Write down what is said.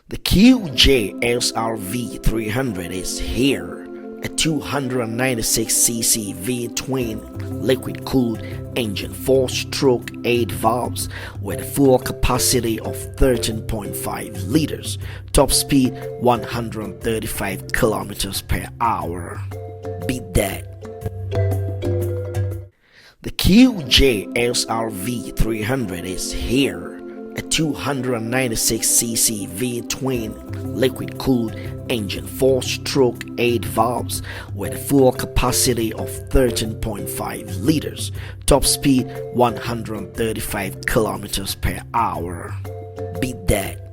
The QJ SRV 300 is here, a 296cc V-twin liquid-cooled engine, 4-stroke 8 valves with a full capacity of 13.5 liters, top speed 135 kilometers per hour. Beat that. The QJ SRV 300 is here, a 296cc V-twin liquid-cooled engine, 4-stroke 8 valves with a full capacity of 13.5 liters, top speed 135 kilometers per hour. Beat that.